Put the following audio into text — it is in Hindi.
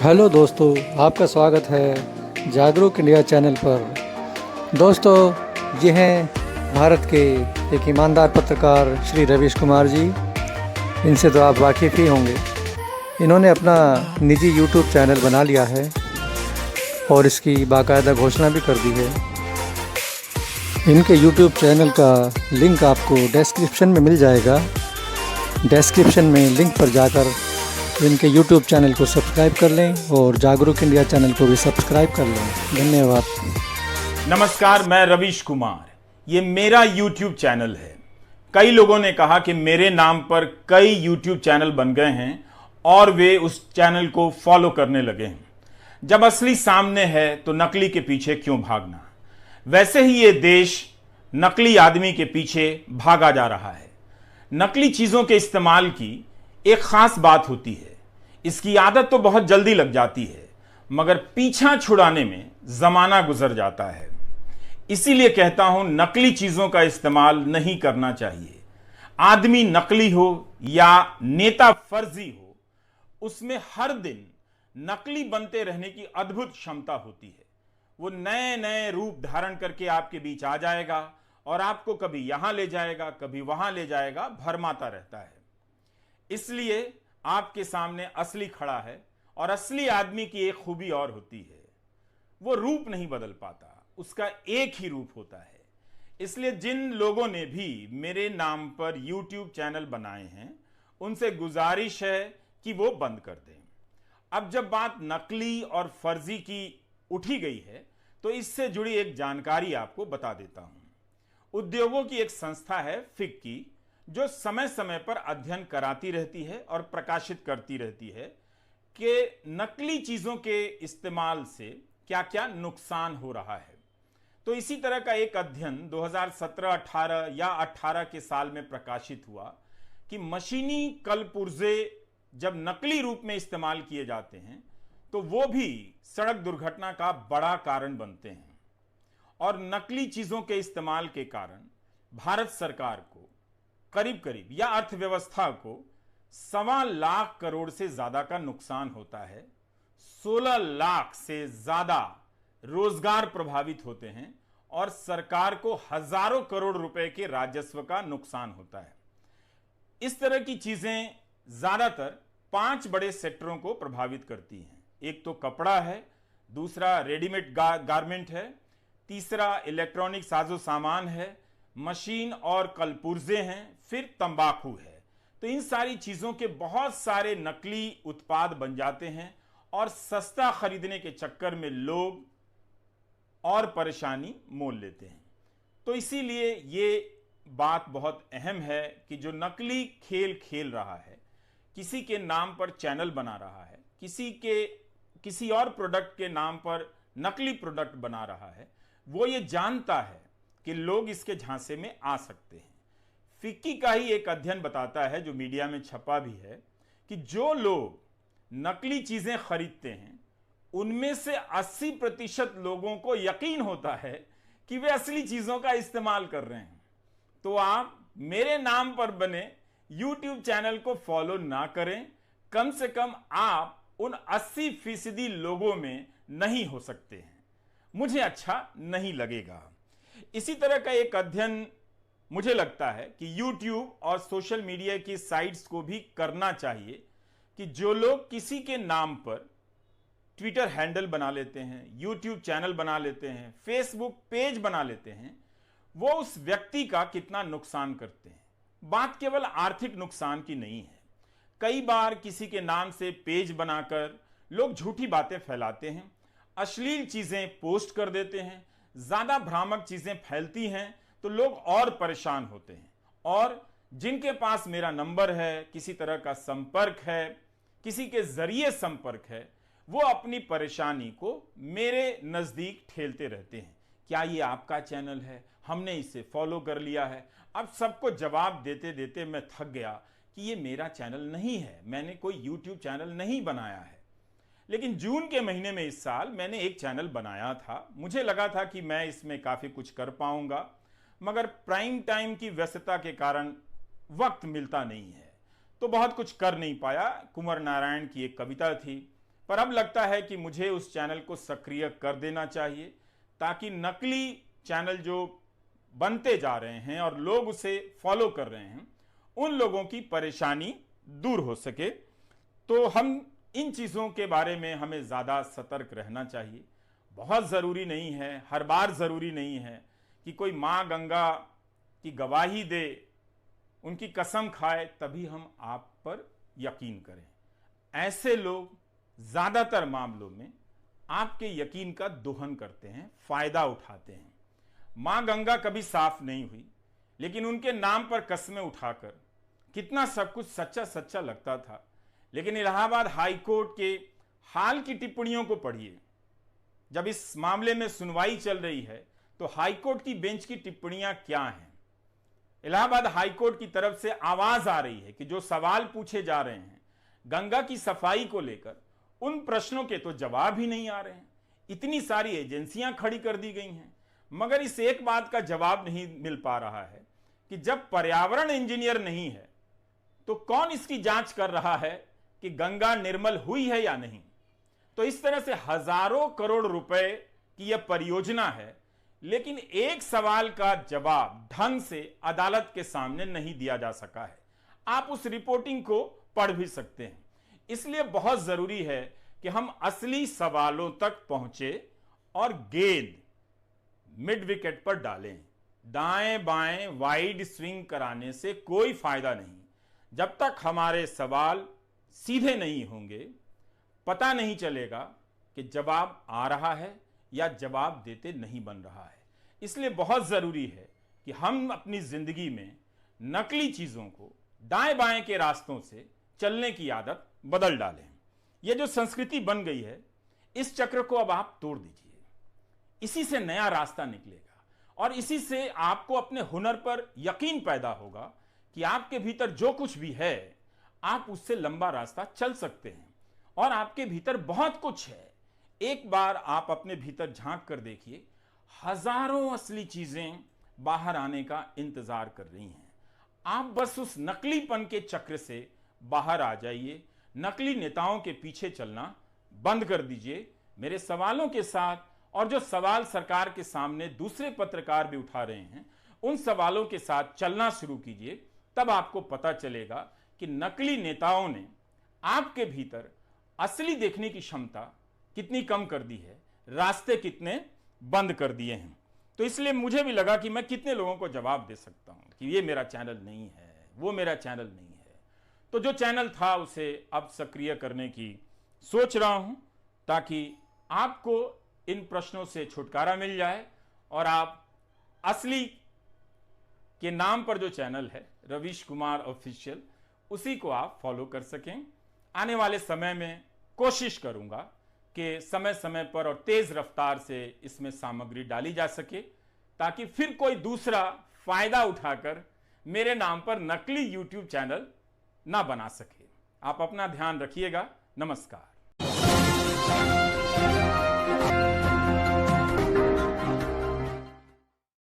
हेलो दोस्तों, आपका स्वागत है जागरूक इंडिया चैनल पर। दोस्तों, ये हैं भारत के एक ईमानदार पत्रकार श्री रवीश कुमार जी। इनसे तो आप वाकिफ़ ही होंगे। इन्होंने अपना निजी यूट्यूब चैनल बना लिया है और इसकी बाकायदा घोषणा भी कर दी है। इनके यूट्यूब चैनल का लिंक आपको डिस्क्रिप्शन में मिल जाएगा। डिस्क्रिप्शन में लिंक पर जाकर इनके यूट्यूब चैनल को सब्सक्राइब कर लें और जागरूक इंडिया चैनल को भी सब्सक्राइब कर लें। धन्यवाद। नमस्कार, मैं रवीश कुमार। ये मेरा YouTube चैनल है। कई लोगों ने कहा कि मेरे नाम पर कई YouTube चैनल बन गए हैं और वे उस चैनल को फॉलो करने लगे हैं। जब असली सामने है तो नकली के पीछे क्यों भागना। वैसे ही ये देश नकली आदमी के पीछे भागा जा रहा है। नकली चीजों के इस्तेमाल की एक खास बात होती है। इसकी आदत तो बहुत जल्दी लग जाती है, मगर पीछा छुड़ाने में जमाना गुजर जाता है। इसीलिए कहता हूं, नकली चीजों का इस्तेमाल नहीं करना चाहिए। आदमी नकली हो या नेता फर्जी हो, उसमें हर दिन नकली बनते रहने की अद्भुत क्षमता होती है। वो नए नए रूप धारण करके आपके बीच आ जाएगा और आपको कभी यहां ले जाएगा, कभी वहां ले जाएगा, भरमाता रहता है। इसलिए आपके सामने असली खड़ा है और असली आदमी की एक खूबी और होती है, वो रूप नहीं बदल पाता, उसका एक ही रूप होता है। इसलिए जिन लोगों ने भी मेरे नाम पर YouTube चैनल बनाए हैं, उनसे गुजारिश है कि वो बंद कर दें। अब जब बात नकली और फर्जी की उठी गई है, तो इससे जुड़ी एक जानकारी आपको बता देता हूं। उद्योगों की एक संस्था है फिक्की, जो समय समय पर अध्ययन कराती रहती है और प्रकाशित करती रहती है कि नकली चीजों के इस्तेमाल से क्या क्या नुकसान हो रहा है। तो इसी तरह का एक अध्ययन 2017-18 या 18 के साल में प्रकाशित हुआ कि मशीनी कलपुर्जे जब नकली रूप में इस्तेमाल किए जाते हैं तो वो भी सड़क दुर्घटना का बड़ा कारण बनते हैं। और नकली चीजों के इस्तेमाल के कारण भारत सरकार को करीब करीब या अर्थव्यवस्था को 1.25 लाख करोड़ से ज्यादा का नुकसान होता है। 16 लाख से ज्यादा रोजगार प्रभावित होते हैं और सरकार को हजारों करोड़ रुपए के राजस्व का नुकसान होता है। इस तरह की चीजें ज्यादातर 5 बड़े सेक्टरों को प्रभावित करती हैं। एक तो कपड़ा है, दूसरा रेडीमेड गारमेंट है, तीसरा इलेक्ट्रॉनिक साजो सामान है, मशीन और कलपुर्जे हैं, फिर तंबाकू है। तो इन सारी चीजों के बहुत सारे नकली उत्पाद बन जाते हैं और सस्ता खरीदने के चक्कर में लोग और परेशानी मोल लेते हैं। तो इसीलिए ये बात बहुत अहम है कि जो नकली खेल खेल रहा है, किसी के नाम पर चैनल बना रहा है, किसी और प्रोडक्ट के नाम पर नकली प्रोडक्ट बना रहा है, वो ये जानता है कि लोग इसके झांसे में आ सकते हैं। फिक्की का ही एक अध्ययन बताता है, जो मीडिया में छपा भी है, कि जो लोग नकली चीजें खरीदते हैं उनमें से 80% लोगों को यकीन होता है कि वे असली चीजों का इस्तेमाल कर रहे हैं। तो आप मेरे नाम पर बने YouTube चैनल को फॉलो ना करें। कम से कम आप उन 80% लोगों में नहीं हो सकते हैं। मुझे अच्छा नहीं लगेगा। इसी तरह का एक अध्ययन मुझे लगता है कि YouTube और सोशल मीडिया की साइट्स को भी करना चाहिए कि जो लोग किसी के नाम पर ट्विटर हैंडल बना लेते हैं, YouTube चैनल बना लेते हैं, फेसबुक पेज बना लेते हैं, वो उस व्यक्ति का कितना नुकसान करते हैं। बात केवल आर्थिक नुकसान की नहीं है। कई बार किसी के नाम से पेज बनाकर लोग झूठी बातें फैलाते हैं, अश्लील चीजें पोस्ट कर देते हैं, ज्यादा भ्रामक चीजें फैलती हैं तो लोग और परेशान होते हैं। और जिनके पास मेरा नंबर है, किसी तरह का संपर्क है, किसी के जरिए संपर्क है, वो अपनी परेशानी को मेरे नजदीक ठेलते रहते हैं। क्या ये आपका चैनल है? हमने इसे फॉलो कर लिया है। अब सबको जवाब देते देते मैं थक गया कि ये मेरा चैनल नहीं है, मैंने कोई YouTube चैनल नहीं बनाया है। लेकिन जून के महीने में इस साल मैंने एक चैनल बनाया था। मुझे लगा था कि मैं इसमें काफी कुछ कर पाऊंगा, मगर प्राइम टाइम की व्यस्तता के कारण वक्त मिलता नहीं है, तो बहुत कुछ कर नहीं पाया। कुंवर नारायण की एक कविता थी, पर अब लगता है कि मुझे उस चैनल को सक्रिय कर देना चाहिए, ताकि नकली चैनल जो बनते जा रहे हैं और लोग उसे फॉलो कर रहे हैं, उन लोगों की परेशानी दूर हो सके। तो हम इन चीज़ों के बारे में हमें ज़्यादा सतर्क रहना चाहिए। बहुत ज़रूरी नहीं है, हर बार ज़रूरी नहीं है कि कोई माँ गंगा की गवाही दे, उनकी कसम खाए तभी हम आप पर यकीन करें। ऐसे लोग ज़्यादातर मामलों में आपके यकीन का दोहन करते हैं, फ़ायदा उठाते हैं। माँ गंगा कभी साफ नहीं हुई, लेकिन उनके नाम पर कस्में उठाकर कितना सब कुछ सच्चा सच्चा लगता था। लेकिन इलाहाबाद हाई कोर्ट के हाल की टिप्पणियों को पढ़िए। जब इस मामले में सुनवाई चल रही है तो हाई कोर्ट की बेंच की टिप्पणियां क्या हैं। इलाहाबाद हाई कोर्ट की तरफ से आवाज आ रही है कि जो सवाल पूछे जा रहे हैं गंगा की सफाई को लेकर, उन प्रश्नों के तो जवाब ही नहीं आ रहे हैं। इतनी सारी एजेंसियां खड़ी कर दी गई हैं, मगर इस एक बात का जवाब नहीं मिल पा रहा है कि जब पर्यावरण इंजीनियर नहीं है तो कौन इसकी जांच कर रहा है कि गंगा निर्मल हुई है या नहीं। तो इस तरह से हजारों करोड़ रुपए की यह परियोजना है, लेकिन एक सवाल का जवाब ढंग से अदालत के सामने नहीं दिया जा सका है। आप उस रिपोर्टिंग को पढ़ भी सकते हैं। इसलिए बहुत जरूरी है कि हम असली सवालों तक पहुंचे और गेंद मिड विकेट पर डालें। दाएं बाएं वाइड स्विंग कराने से कोई फायदा नहीं। जब तक हमारे सवाल सीधे नहीं होंगे, पता नहीं चलेगा कि जवाब आ रहा है या जवाब देते नहीं बन रहा है। इसलिए बहुत जरूरी है कि हम अपनी जिंदगी में नकली चीजों को, दाएं बाएं के रास्तों से चलने की आदत बदल डालें। यह जो संस्कृति बन गई है, इस चक्र को अब आप तोड़ दीजिए। इसी से नया रास्ता निकलेगा और इसी से आपको अपने हुनर पर यकीन पैदा होगा कि आपके भीतर जो कुछ भी है, आप उससे लंबा रास्ता चल सकते हैं और आपके भीतर बहुत कुछ है। एक बार आप अपने भीतर झांक कर देखिए, हजारों असली चीजें बाहर आने का इंतजार कर रही हैं। आप बस उस नकलीपन के चक्र से बाहर आ जाइए। नकली नेताओं के पीछे चलना बंद कर दीजिए। मेरे सवालों के साथ, और जो सवाल सरकार के सामने दूसरे पत्रकार भी उठा रहे हैं, उन सवालों के साथ चलना शुरू कीजिए। तब आपको पता चलेगा कि नकली नेताओं ने आपके भीतर असली देखने की क्षमता कितनी कम कर दी है, रास्ते कितने बंद कर दिए हैं। तो इसलिए मुझे भी लगा कि मैं कितने लोगों को जवाब दे सकता हूं कि ये मेरा चैनल नहीं है, वो मेरा चैनल नहीं है। तो जो चैनल था उसे अब सक्रिय करने की सोच रहा हूं, ताकि आपको इन प्रश्नों से छुटकारा मिल जाए और आप असली के नाम पर जो चैनल है रवीश कुमार ऑफिशियल, उसी को आप फॉलो कर सकें। आने वाले समय में कोशिश करूंगा कि समय समय पर और तेज रफ्तार से इसमें सामग्री डाली जा सके, ताकि फिर कोई दूसरा फायदा उठाकर मेरे नाम पर नकली यूट्यूब चैनल ना बना सके। आप अपना ध्यान रखिएगा। नमस्कार।